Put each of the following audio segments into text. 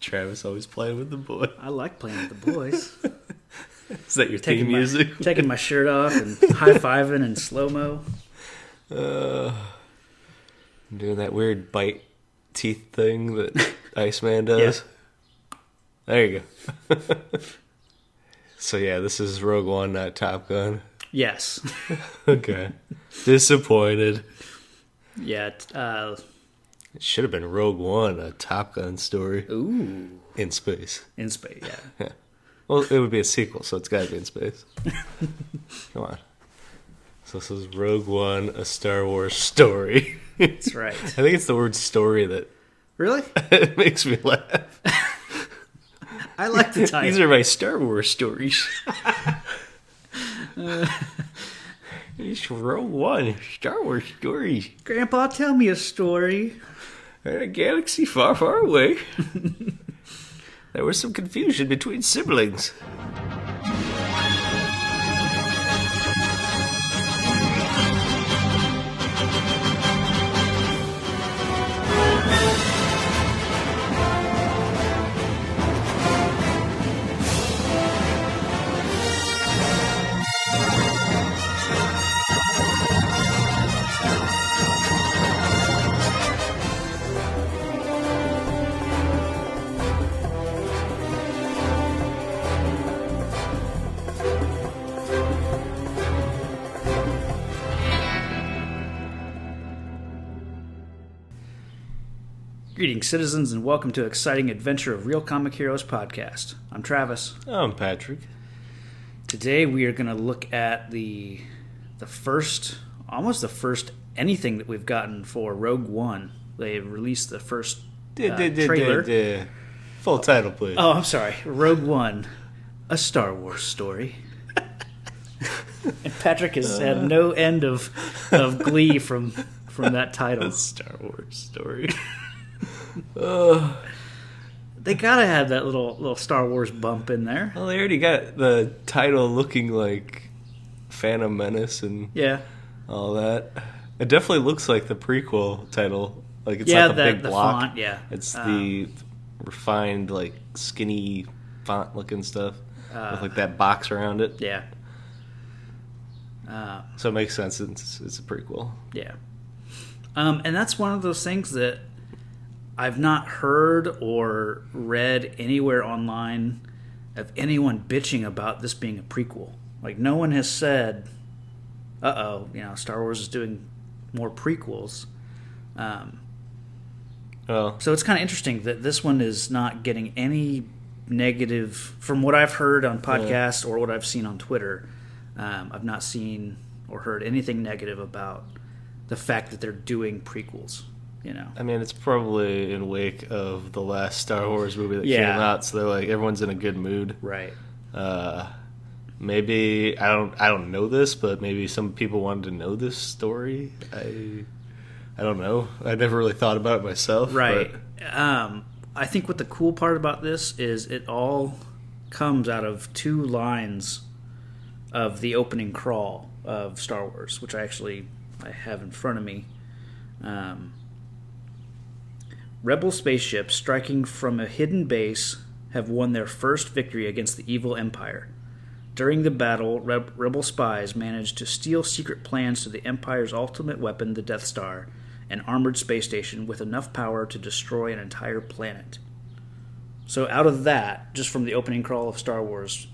Travis always playing with the boy. I like playing with the boys. Is that your theme music? Taking my shirt off and high-fiving in slow-mo. Doing that weird bite teeth thing that Iceman does. Yeah. There you go. So yeah, this is Rogue One, not Top Gun. Yes. Okay. Disappointed. Yeah. It should have been Rogue One, a Top Gun story. Ooh. In space. In space, yeah. Well, it would be a sequel, so it's got to be in space. Come on. So this is Rogue One, a Star Wars story. That's right. I think it's the word story that really it makes me laugh. I like the title. These are my Star Wars stories. It's Rogue One, Star Wars stories. Grandpa, tell me a story. In a galaxy far, far away, there was some confusion between siblings. Greetings, citizens, and welcome to Exciting Adventure of Real Comic Heroes podcast. I'm Travis. I'm Patrick. Today we are going to look at the first anything that we've gotten for Rogue One. They released the first trailer. Full title, please. Oh, I'm sorry. Rogue One, a Star Wars story. And Patrick has had no end of glee from that title. Star Wars story. They gotta have that little Star Wars bump in there. Well, they already got the title looking like Phantom Menace and all that. It definitely looks like the prequel title. Like it's not the big block. Font, yeah. It's the refined, like skinny font looking stuff with like that box around it. Yeah. So it makes sense. It's a prequel. Yeah. And that's one of those things that I've not heard or read anywhere online of anyone bitching about this being a prequel. Like, no one has said, Star Wars is doing more prequels. So it's kind of interesting that this one is not getting any negative, from what I've heard on podcasts or what I've seen on Twitter. I've not seen or heard anything negative about the fact that they're doing prequels. You know, I mean, it's probably in wake of the last Star Wars movie that came out, so they're like everyone's in a good mood, right? Maybe I don't know this, but maybe some people wanted to know this story. I don't know. I never really thought about it myself, right? But I think what the cool part about this is it all comes out of two lines of the opening crawl of Star Wars, which I have in front of me. Rebel spaceships striking from a hidden base have won their first victory against the evil Empire. During the battle, Rebel spies managed to steal secret plans to the Empire's ultimate weapon, the Death Star, an armored space station with enough power to destroy an entire planet. So out of that, just from the opening crawl of Star Wars,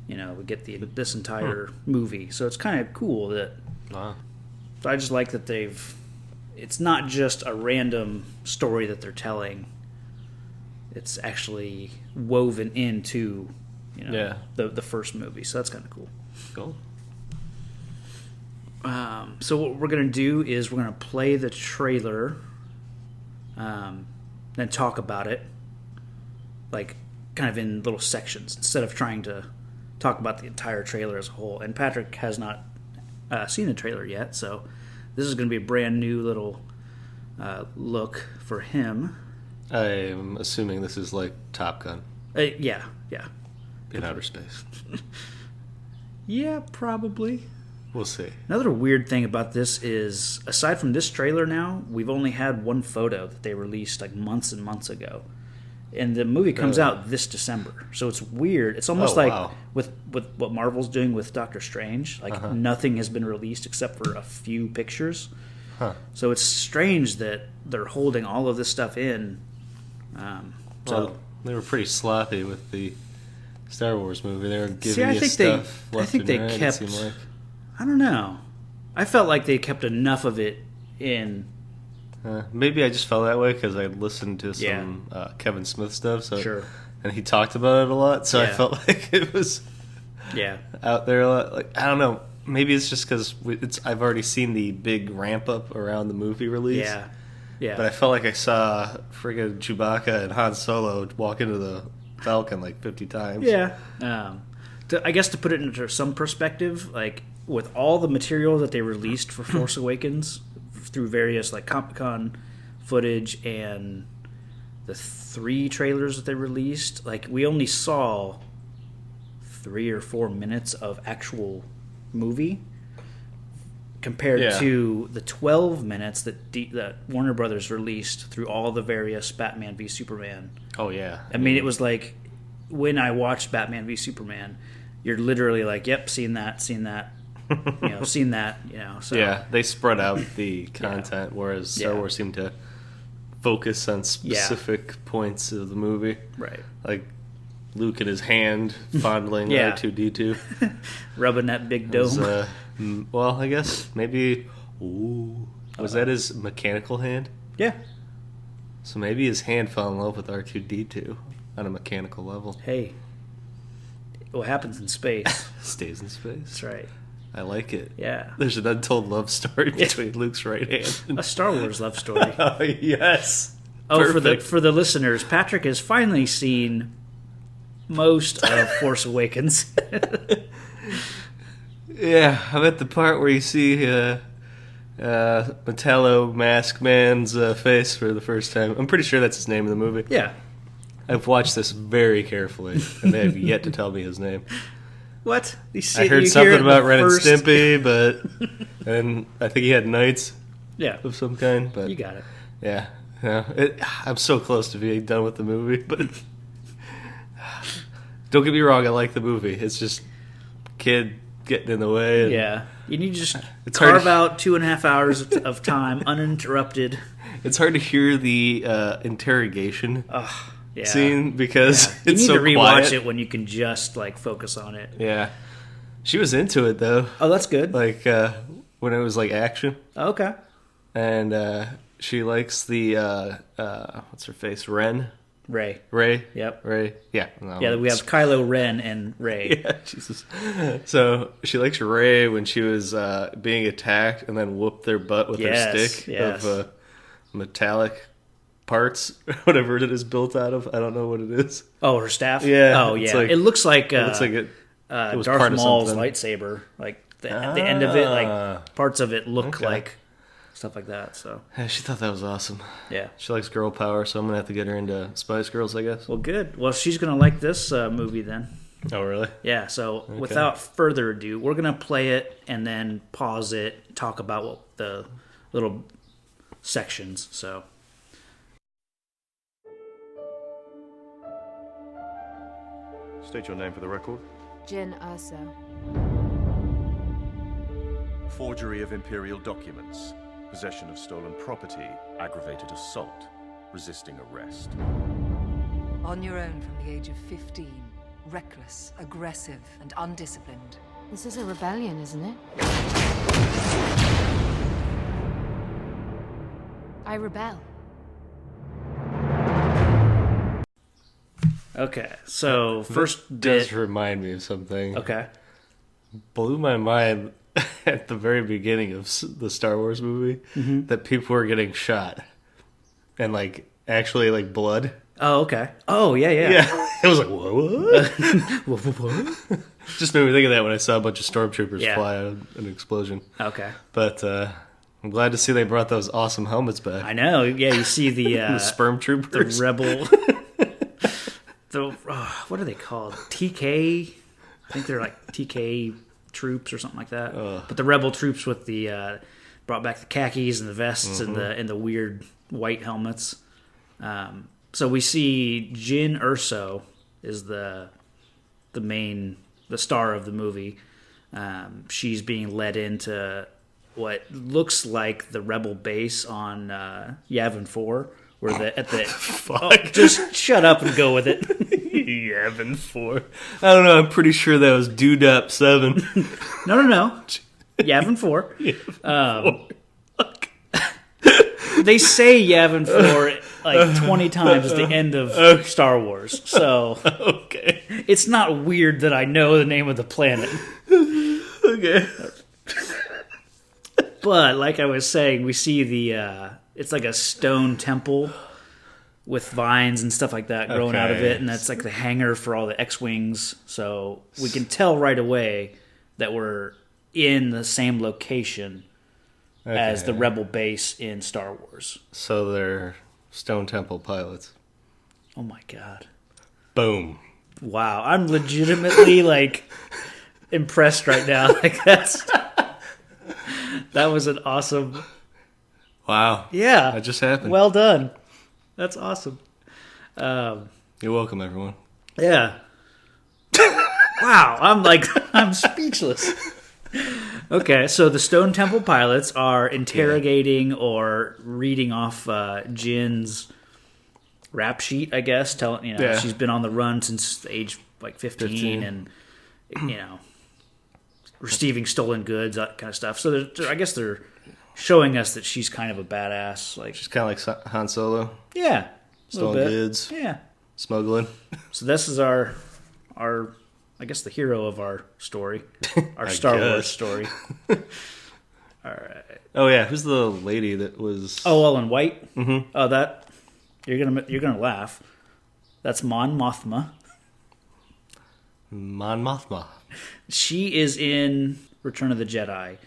we get this entire movie. So it's kind of cool that... Wow. I just like that it's not just a random story that they're telling. It's actually woven into, the first movie. So that's kind of cool. Cool. So what we're going to do is we're going to play the trailer, then talk about it, like kind of in little sections instead of trying to talk about the entire trailer as a whole. And Patrick has not seen the trailer yet, so this is going to be a brand new little look for him. I'm assuming this is like Top Gun. Yeah. In outer space. Yeah, probably. We'll see. Another weird thing about this is, aside from this trailer now, we've only had one photo that they released like months and months ago. And the movie comes out this December. So it's weird. It's almost with what Marvel's doing with Doctor Strange. Like nothing has been released except for a few pictures. Huh. So it's strange that they're holding all of this stuff in. Well, they were pretty sloppy with the Star Wars movie. They were giving you stuff left and right, it seemed like. I don't know. I felt like they kept enough of it in. Maybe I just felt that way because I listened to some Kevin Smith stuff. So, and he talked about it a lot, so I felt like it was out there a lot. Like, I don't know. Maybe it's just because I've already seen the big ramp up around the movie release. Yeah. But I felt like I saw friggin' Chewbacca and Han Solo walk into the Falcon like 50 times. Yeah. I guess to put it into some perspective, like with all the material that they released for Force Awakens through various like Comic-Con footage and the 3 trailers that they released, like we only saw 3 or 4 minutes of actual movie compared to the 12 minutes that Warner Brothers released through all the various Batman v Superman. Oh yeah. I mean, it was like when I watched Batman v Superman, you're literally like, yep, seen that, seen that. Seen that, So. Yeah, they spread out the content, whereas Star Wars seemed to focus on specific points of the movie. Right. Like Luke and his hand fondling R2-D2. Rubbing that big dome. Well, I guess maybe... was that his mechanical hand? Yeah. So maybe his hand fell in love with R2-D2 on a mechanical level. Hey. What happens in space stays in space. That's right. I like it. Yeah. There's an untold love story between Luke's right hand and... A Star Wars love story. Oh, yes. Oh, for the listeners, Patrick has finally seen most of Force Awakens. Yeah, I'm at the part where you see Metallo Mask Man's face for the first time. I'm pretty sure that's his name in the movie. Yeah. I've watched this very carefully, and they have yet to tell me his name. What? I heard something about Ren and Stimpy, and I think he had knights of some kind. But you got it. Yeah. I'm so close to being done with the movie, but don't get me wrong, I like the movie. It's just kid getting in the way. And you need to just carve out 2.5 hours of time uninterrupted. It's hard to hear the interrogation scene because it's so quiet. You need to rewatch it when you can just like focus on it. Yeah, she was into it though. Oh, that's good. Like when it was like action. Okay. And she likes the what's her face, Ray. Yep. Ray. Yeah. No, yeah, we have Kylo Ren and Ray. Yeah, Jesus. So she likes Ray when she was being attacked and then whooped their butt with her stick of metallic parts, whatever it is built out of. I don't know what it is. Oh, her staff? Yeah. Oh, yeah. It looks like it was Darth Maul's lightsaber. Like at the end of it, like parts of it look like stuff like that. So yeah, she thought that was awesome. Yeah, she likes girl power, so I'm gonna have to get her into Spice Girls, I guess. Well, good. Well, she's gonna like this movie then. Oh, really? Yeah. So without further ado, we're gonna play it and then pause it, talk about what the little sections. So. State your name for the record. Jin Ursa. Forgery of imperial documents. Possession of stolen property. Aggravated assault. Resisting arrest. On your own from the age of 15. Reckless, aggressive, and undisciplined. This is a rebellion, isn't it? I rebel. Okay, so first does remind me of something. Okay. Blew my mind at the very beginning of the Star Wars movie that people were getting shot and like actually like blood. Oh, okay. Oh, yeah. Yeah, it was like what? Just made me think of that when I saw a bunch of stormtroopers fly out of an explosion. Okay, but I'm glad to see they brought those awesome helmets back. I know. Yeah, you see the the sperm troopers, the rebel. What are they called? TK? I think they're like TK troops or something like that. But the rebel troops with the brought back the khakis and the vests and the weird white helmets. So we see Jyn Erso is the star of the movie. She's being led into what looks like the rebel base on Yavin 4, where just shut up and go with it. Yavin 4. I don't know. I'm pretty sure that was Dewdap 7. No. Yavin 4. They say Yavin 4 like 20 times at the end of Star Wars, so okay. It's not weird that I know the name of the planet. Okay. But like I was saying, we see it's like a stone temple with vines and stuff like that growing out of it, and that's like the hangar for all the X-Wings, so we can tell right away that we're in the same location as the Rebel base in Star Wars. So they're Stone Temple pilots. Oh my god. Boom. Wow, I'm legitimately impressed right now. That was an awesome. Wow. Yeah. That just happened. Well done. That's awesome. You're welcome, everyone. Yeah. Wow, I'm speechless. Okay, so the Stone Temple pilots are interrogating or reading off Jin's rap sheet, I guess. She's been on the run since age 15. And receiving stolen goods, that kind of stuff. So I guess they're showing us that she's kind of a badass. She's kind of like Han Solo. Yeah, stolen goods. Yeah, smuggling. So this is our I guess the hero of our story, our Star Wars story. All right. Oh yeah, who's the lady that was? Oh, all in white. Mm-hmm. Oh, that you're gonna laugh. That's Mon Mothma. Mon Mothma. She is in Return of the Jedi,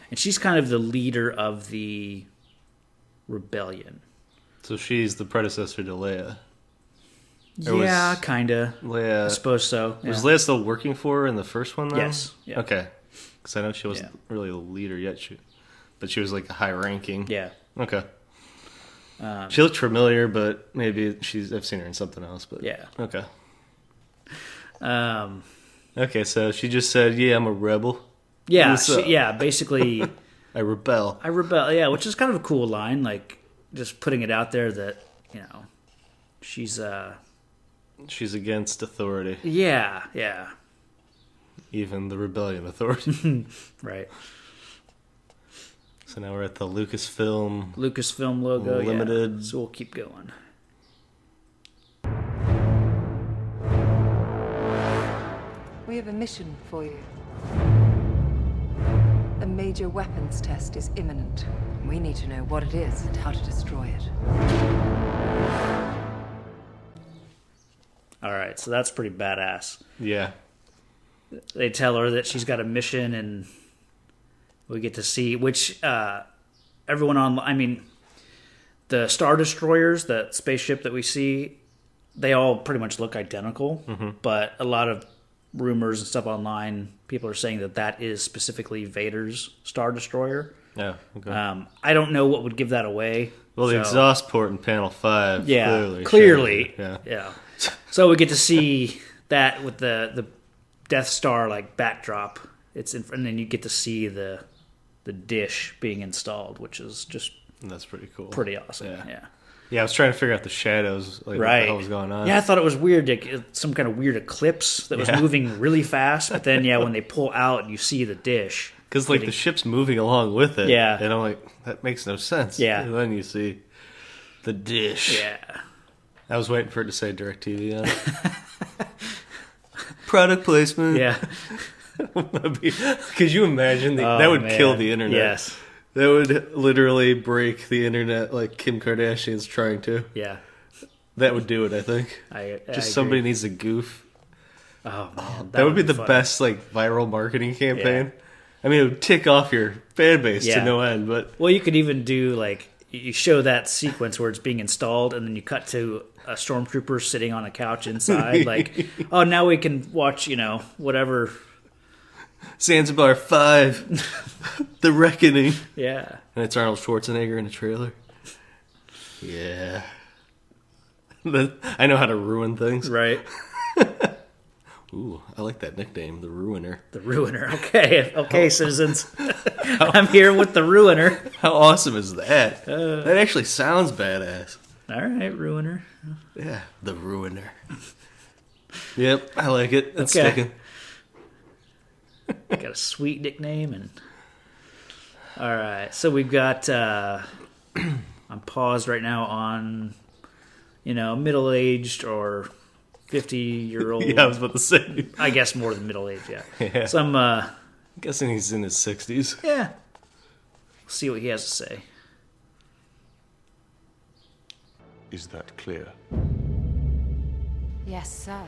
and she's kind of the leader of the rebellion. So she's the predecessor to Leia. Yeah, kind of. Leia, I suppose so. Yeah. Was Leia still working for her in the first one, though? Yes. Yeah. Okay. Because I know she wasn't really the leader yet, but she was like a high-ranking. Yeah. Okay. She looked familiar, but maybe I've seen her in something else. But yeah. Okay. Okay, so she just said, "Yeah, I'm a rebel." Yeah. Basically. I rebel. Yeah, which is kind of a cool line, just putting it out there that she's against authority. Yeah. Even the rebellion authority. Right. So now we're at the Lucasfilm logo. Limited. Yeah. So we'll keep going. We have a mission for you. A major weapons test is imminent. We need to know what it is and how to destroy it. All right, so that's pretty badass. Yeah. They tell her that she's got a mission, and we get to see everyone the Star Destroyers, that spaceship that we see, they all pretty much look identical, but a lot of rumors and stuff online, people are saying that is specifically Vader's Star Destroyer. Yeah, okay. I don't know what would give that away. Well, the exhaust port in Panel 5 clearly. Yeah. So we get to see that with the Death Star backdrop. And then you get to see the dish being installed, which is just that's pretty cool. Pretty awesome. Yeah, I was trying to figure out the shadows, what the hell was going on. Yeah, I thought it was weird, some kind of weird eclipse that was moving really fast. But then, when they pull out, you see the dish. Because, the ship's moving along with it. Yeah. And I'm like, that makes no sense. Yeah. And then you see the dish. Yeah. I was waiting for it to say DirecTV on it. Product placement. Yeah. Could you imagine? That would kill the internet. Yes. That would literally break the internet like Kim Kardashian's trying to. Yeah. That would do it, I think. Somebody needs a goof. Oh, man. That would be the best viral marketing campaign. Yeah. I mean, it would tick off your fan base to no end. But well, you could even do you show that sequence where it's being installed, and then you cut to a stormtrooper sitting on a couch inside. Now we can watch whatever Zanzibar 5, The Reckoning. Yeah. And it's Arnold Schwarzenegger in a trailer. Yeah. I know how to ruin things. Right. Ooh, I like that nickname, The Ruiner. The Ruiner. Okay, citizens. I'm here with The Ruiner. How awesome is that? That actually sounds badass. All right, Ruiner. Yeah, The Ruiner. Yep, I like it. That's sticking. Got a sweet nickname. And all right, so we've got... I'm paused right now on, middle-aged or 50-year-old. Yeah, I was about to say. I guess more than middle-aged, yeah. So I'm guessing he's in his 60s. Yeah. We'll see what he has to say. Is that clear? Yes, sir.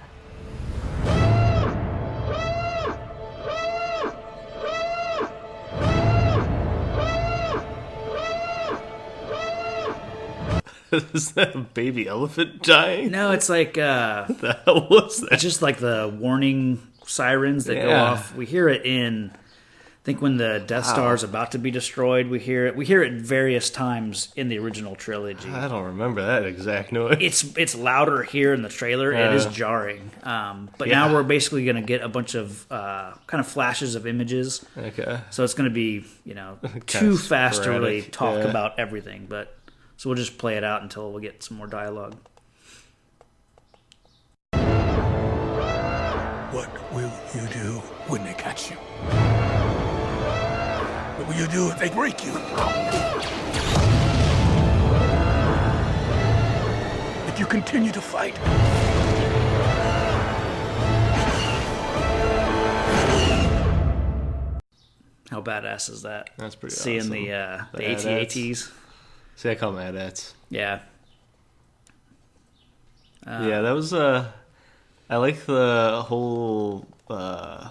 Is that a baby elephant dying? No, it's like... What the hell was that? It's just like the warning sirens that go off. We hear it in... I think when the Death Star is about to be destroyed, we hear it. We hear it various times in the original trilogy. I don't remember that exact noise. It's louder here in the trailer. It is jarring. But now we're basically going to get a bunch of kind of flashes of images. Okay. So it's going to be too fast to really talk about everything. But so we'll just play it out until we get some more dialogue. What will you do when they catch you? What will you do if they break you? If you continue to fight? How badass is that? That's pretty Seeing awesome. the AT-ATs. See, I call them AT-ATs. Yeah. Yeah, that was... I like the whole... I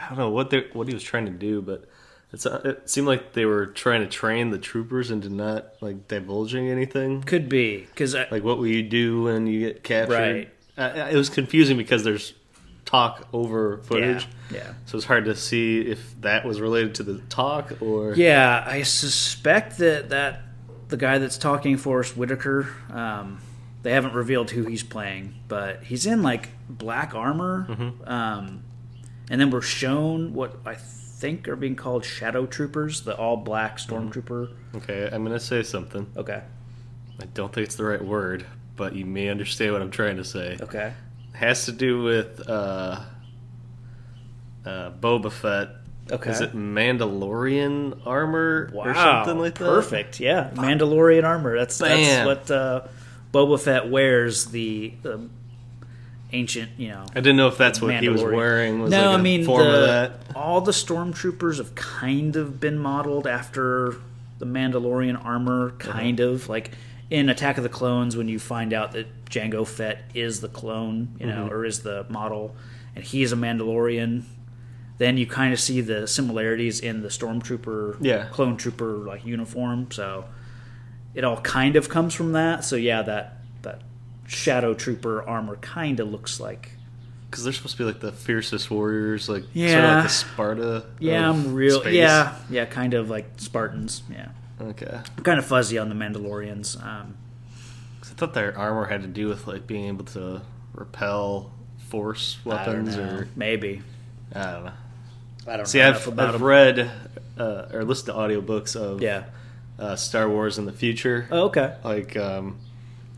don't know what he was trying to do, but it seemed like they were trying to train the troopers into not divulging anything. Could be because what will you do when you get captured? Right. It was confusing because there's talk over footage. Yeah. So it's hard to see if that was related to the talk or. Yeah, I suspect that the guy that's talking, Forrest Whitaker. They haven't revealed who he's playing, but he's in black armor. Mm-hmm. And then we're shown what I think are being called shadow troopers, the all-black stormtrooper. Okay, I'm going to say something. Okay. I don't think it's the right word, but you may understand what I'm trying to say. Okay. It has to do with Boba Fett. Okay. Is it Mandalorian armor Wow, or something like that? Perfect, yeah. Mandalorian armor. That's what Boba Fett wears, the ancient, I didn't know if that's what he was wearing. Was no, like I mean, form of that. all the stormtroopers have kind of been modeled after the Mandalorian armor, kind of. Like in Attack of the Clones, when you find out that Jango Fett is the clone, or is the model, and he is a Mandalorian, then you kind of see the similarities in the stormtrooper, clone trooper uniform. So it all kind of comes from that. So yeah, that shadow trooper armor kind of looks like, because they're supposed to be the fiercest warriors, sort of the Sparta. Space. Yeah, kind of like Spartans. Yeah. Okay. I'm kind of fuzzy on the Mandalorians. 'Cause I thought their armor had to do with being able to repel force weapons, or maybe. I don't know. I don't See, know I've read or listened to audiobooks of Star Wars in the future. Oh, okay.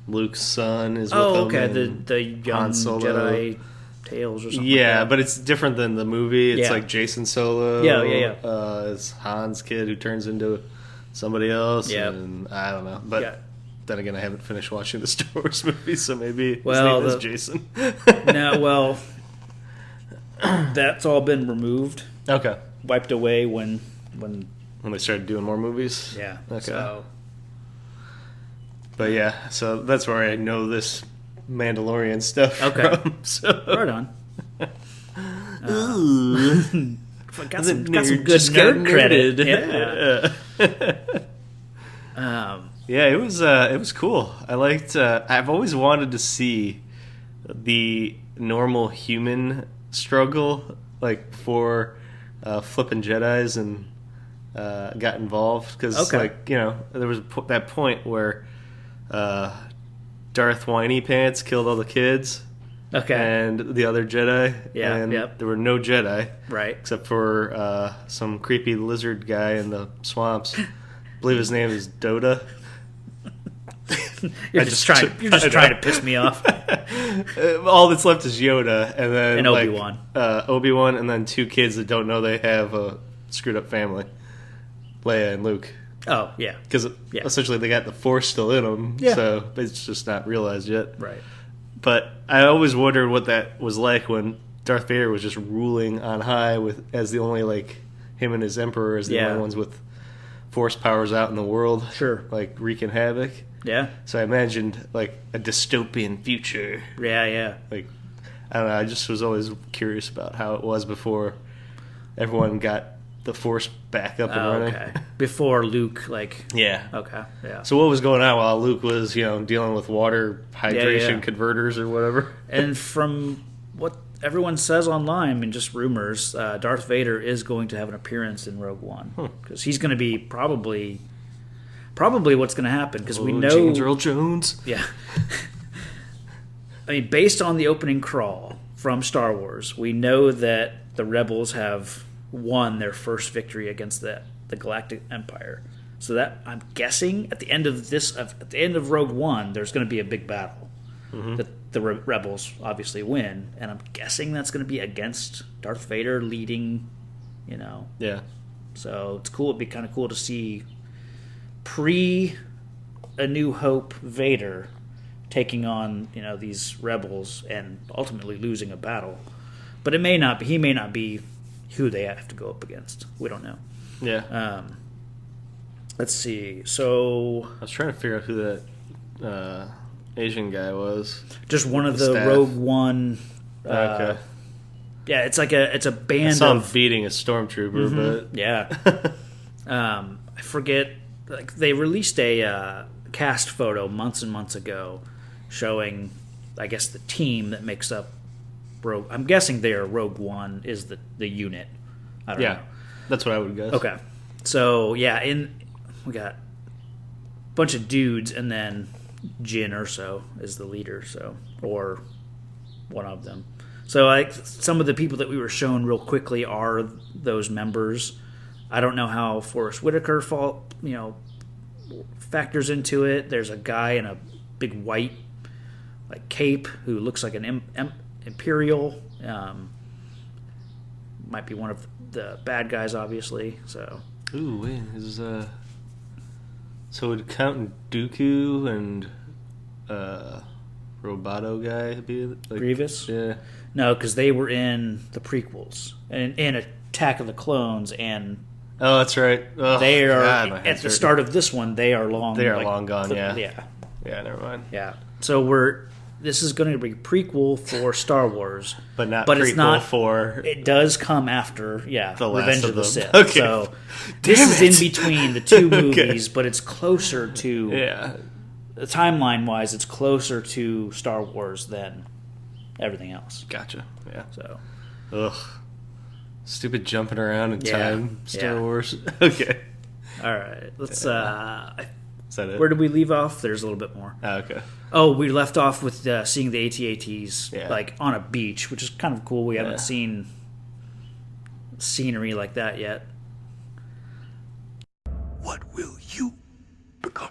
Luke's son is with him. The young Jedi Tales or something. Yeah, but it's different than the movie. It's like Jason Solo. Yeah. Is Han's kid who turns into somebody else. Yeah. And I don't know. But then again, I haven't finished watching the Star Wars movies, so maybe his name is Jason. No, that's all been removed. Okay. Wiped away when they started doing more movies? Yeah. Okay. So. But yeah, so that's where I know this Mandalorian stuff from. So. Right on. Got some good nerd credit. Yeah. Yeah, it was cool. I liked. I've always wanted to see the normal human struggle, for flipping Jedis and got involved because, like, you know, there was that point where Darth Whiny Pants killed all the kids. Okay. And the other Jedi. Yeah. And there were no Jedi. Right. Except for some creepy lizard guy in the swamps. I believe his name is Dota. You're just trying to piss me off. All that's left is Yoda, and then Obi-Wan. Obi-Wan, and then two kids that don't know they have a screwed up family, Leia and Luke. Oh yeah, because essentially they got the Force still in them, so it's just not realized yet. Right. But I always wondered what that was like when Darth Vader was just ruling on high as the only, like, him and his Emperor as the only ones with Force powers out in the world. Sure. Like, wreaking havoc. Yeah. So I imagined, like, a dystopian future. Yeah. Like, I don't know, I just was always curious about how it was before everyone got the Force back up and running. Okay. Before Luke, like... Yeah. Okay, yeah. So what was going on while Luke was, dealing with water hydration converters or whatever? And from what everyone says online, and just rumors, Darth Vader is going to have an appearance in Rogue One. Because he's going to be probably what's going to happen. Because we know... James Earl Jones. Yeah. I mean, based on the opening crawl from Star Wars, we know that the Rebels have won their first victory against the Galactic Empire. So that, I'm guessing, at the end of Rogue One, there's going to be a big battle that the Rebels obviously win, and I'm guessing that's going to be against Darth Vader leading. Yeah. So it's cool. It'd be kind of cool to see A New Hope Vader taking on these rebels and ultimately losing a battle. But it may not be. He may not be who they have to go up against. We don't know. Yeah. Let's see. So I was trying to figure out who that Asian guy was. Just one of the Rogue One. Okay. Yeah, it's a band. I saw him beating a stormtrooper, but yeah. I forget. Like, they released a cast photo months and months ago, showing, I guess, the team that makes up Rogue. I'm guessing Rogue One is the unit. I don't know. That's what I would guess. Okay, so we got a bunch of dudes, and then Jin Erso is the leader, or one of them. So some of the people that we were shown real quickly are those members. I don't know how Forrest Whitaker factors into it. There's a guy in a big white cape who looks like an Imperial. Might be one of the bad guys, obviously. So. Ooh, wait, so would Count Dooku and Roboto guy be Grievous? Yeah. No, because they were in the prequels and in Attack of the Clones, and oh, that's right. Oh, they are at the start of this one. They are long. They are long gone. Yeah. Yeah. Never mind. Yeah. So this is going to be a prequel for Star Wars, but it's not for. It does come after, the Revenge of the them. Sith. Okay. So this is in between the two movies, but it's closer to timeline-wise. It's closer to Star Wars than everything else. Gotcha. Yeah. So. Ugh. Stupid jumping around in time, Star Wars. Okay. All right. Let's. Is that it? Where did we leave off? There's a little bit more. Okay. Oh, we left off with seeing the AT-ATs on a beach, which is kind of cool. We haven't seen scenery like that yet. What will you become?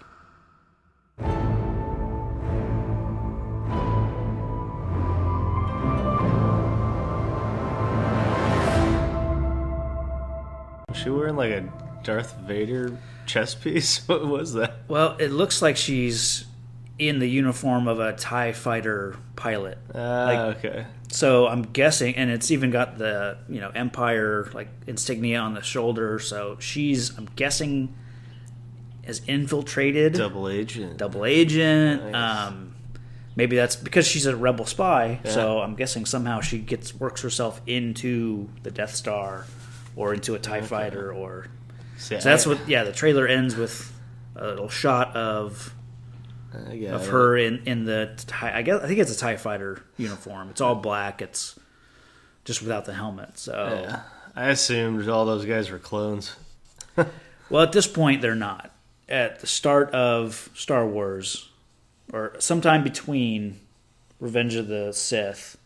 Was she wearing like a Darth Vader chest piece? What was that? Well, it looks like she's in the uniform of a TIE fighter pilot. Okay. So I'm guessing, and it's even got the Empire insignia on the shoulder. So I'm guessing, has infiltrated. Double agent. Nice. Maybe that's because she's a rebel spy. Yeah. So I'm guessing somehow she works herself into the Death Star, or into a TIE fighter, or. So that's what. Yeah, the trailer ends with a little shot of her in the I think it's a TIE fighter uniform. It's all black. It's just without the helmet. So I assumed all those guys were clones. Well, at this point, they're not. At the start of Star Wars, or sometime between Revenge of the Sith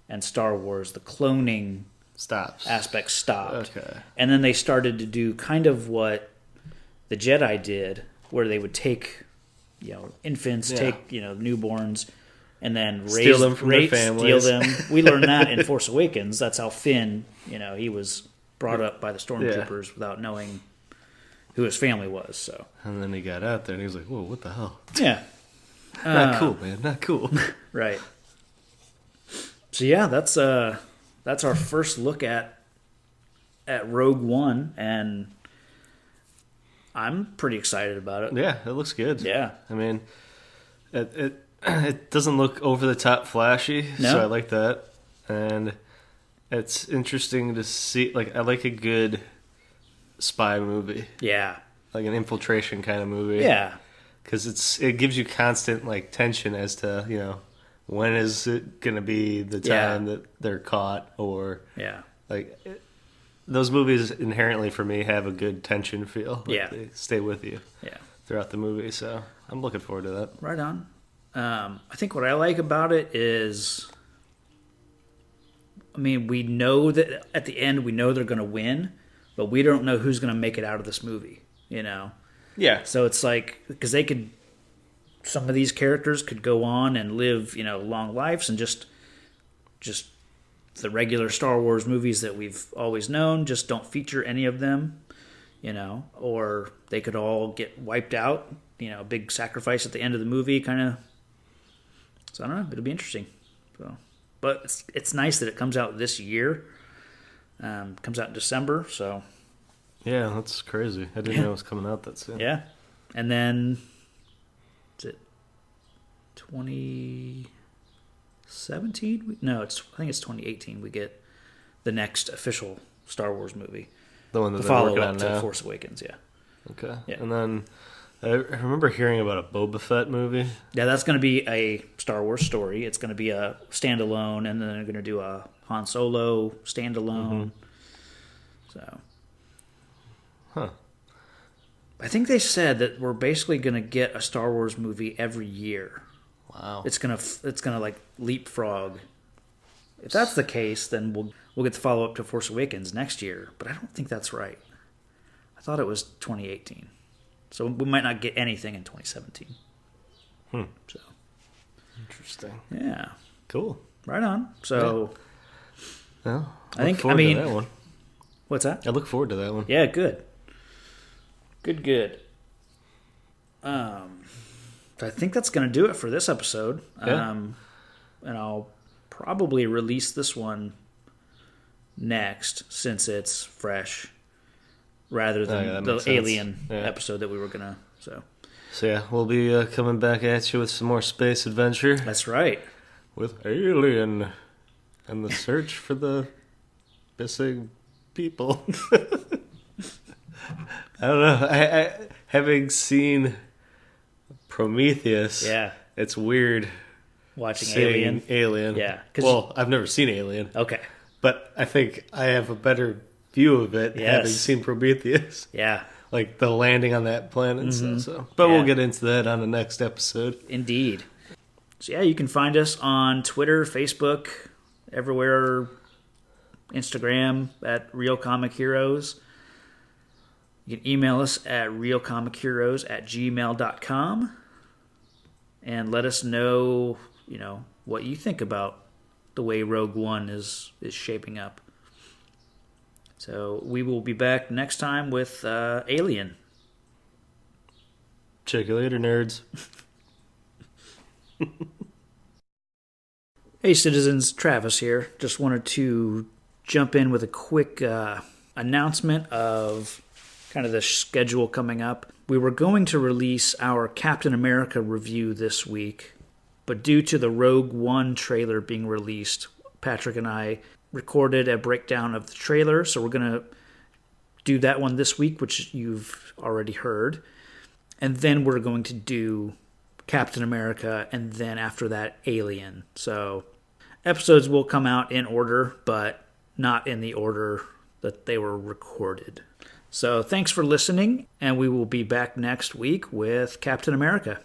and Star Wars, the cloning aspect stopped. Okay. And then they started to do kind of what the Jedi did, where they would take, infants, take, newborns, and then steal them from their families. Steal them. We learned that in Force Awakens. That's how Finn, he was brought up by the stormtroopers without knowing who his family was. So. And then he got out there and he was like, whoa, what the hell? Yeah. Not cool, man. Not cool. Right. So yeah, that's our first look at Rogue One, and I'm pretty excited about it. Yeah, it looks good. Yeah. I mean, it doesn't look over the top flashy, so I like that. And it's interesting to see, I like a good spy movie. Yeah. Like an infiltration kind of movie. Yeah. Because it gives you constant tension as to, when is it going to be the time that they're caught, or those movies inherently for me have a good tension feel. They stay with you throughout the movie, so I'm looking forward to that. Right on. I think what I like about it is, we know that at the end we know they're going to win, but we don't know who's going to make it out of this movie, Yeah. So it's because some of these characters could go on and live, long lives, and just the regular Star Wars movies that we've always known just don't feature any of them, or they could all get wiped out, big sacrifice at the end of the movie kind of. So I don't know, it'll be interesting. So, but it's nice that it comes out this year. Comes out in December, so. Yeah, that's crazy. I didn't know it was coming out that soon. Yeah. And then, is it 2017? No, I think it's 2018 we get the next official Star Wars movie. The one that they're working on to now? Force Awakens, yeah. Okay. Yeah. And then I remember hearing about a Boba Fett movie. Yeah, that's going to be a Star Wars story. It's going to be a standalone, and then they're going to do a Han Solo standalone. So. Huh. I think they said that we're basically going to get a Star Wars movie every year. Wow. It's gonna leapfrog. If that's the case, then we'll get the follow up to Force Awakens next year. But I don't think that's right. I thought it was 2018, so we might not get anything in 2017. So interesting. Yeah. Cool. Right on. So. Yeah. Well, I think. To that one. What's that? I look forward to that one. Yeah. Good. Good. I think that's going to do it for this episode. Yeah. And I'll probably release this one next since it's fresh, rather than the Alien episode that we were going to. So yeah, we'll be coming back at you with some more space adventure. That's right. With Alien and the search for the missing people. I don't know. I having seen Prometheus, it's weird watching Alien. Yeah. Well, I've never seen Alien. Okay. But I think I have a better view of it having seen Prometheus. Yeah. Like the landing on that planet and stuff. So. But we'll get into that on the next episode. Indeed. So yeah, you can find us on Twitter, Facebook, everywhere, Instagram at Real Comic Heroes. You can email us at realcomicheroes@gmail.com and let us know, what you think about the way Rogue One is shaping up. So we will be back next time with Alien. Check you later, nerds. Hey, citizens, Travis here. Just wanted to jump in with a quick announcement of kind of the schedule coming up. We were going to release our Captain America review this week, but due to the Rogue One trailer being released, Patrick and I recorded a breakdown of the trailer, so we're going to do that one this week, which you've already heard. And then we're going to do Captain America, and then after that, Alien. So episodes will come out in order, but not in the order that they were recorded. So thanks for listening, and we will be back next week with Captain America.